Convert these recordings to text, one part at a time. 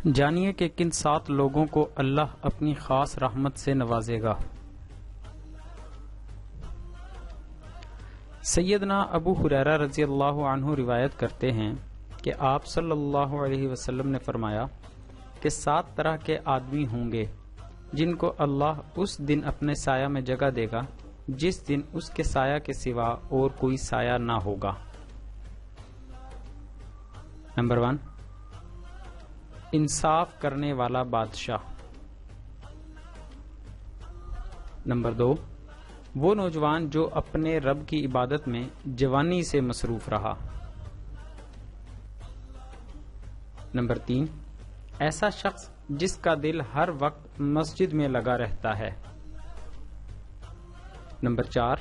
جانیے کہ کن 7 لوگوں کو اللہ اپنی خاص رحمت سے نوازے گا۔ سیدنا ابو ہریرہ رضی اللہ عنہ روایت کرتے ہیں کہ آپ صلی اللہ علیہ وسلم نے فرمایا کہ 7 طرح کے آدمی ہوں گے جن کو اللہ اس دن اپنے سایہ میں جگہ دے گا جس دن اس کے سایہ کے سوا اور کوئی سایہ نہ ہوگا۔ نمبر 1، انصاف کرنے والا بادشاہ۔ نمبر 2، وہ نوجوان جو اپنے رب کی عبادت میں جوانی سے مصروف رہا۔ نمبر 3، ایسا شخص جس کا دل ہر وقت مسجد میں لگا رہتا ہے۔ نمبر 4،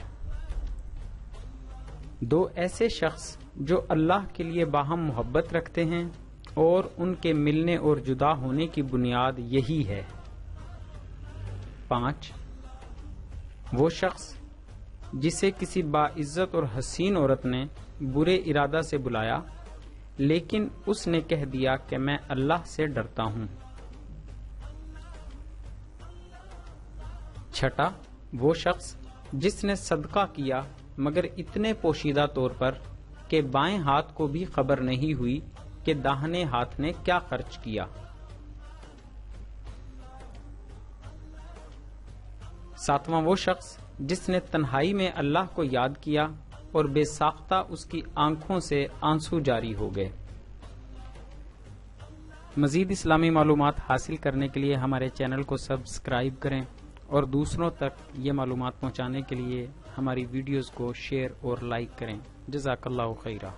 2 ایسے شخص جو اللہ کے لیے باہم محبت رکھتے ہیں اور ان کے ملنے اور جدا ہونے کی بنیاد یہی ہے۔ 5، وہ شخص جسے کسی باعزت اور حسین عورت نے برے ارادہ سے بلایا لیکن اس نے کہہ دیا کہ میں اللہ سے ڈرتا ہوں۔ 6، وہ شخص جس نے صدقہ کیا مگر اتنے پوشیدہ طور پر کہ بائیں ہاتھ کو بھی خبر نہیں ہوئی کہ داہنے ہاتھ نے کیا خرچ کیا۔ 7واں وہ شخص جس نے تنہائی میں اللہ کو یاد کیا اور بے ساختہ اس کی آنکھوں سے آنسو جاری ہو گئے۔ مزید اسلامی معلومات حاصل کرنے کے لیے ہمارے چینل کو سبسکرائب کریں اور دوسروں تک یہ معلومات پہنچانے کے لیے ہماری ویڈیوز کو شیئر اور لائک کریں۔ جزاک اللہ خیرہ۔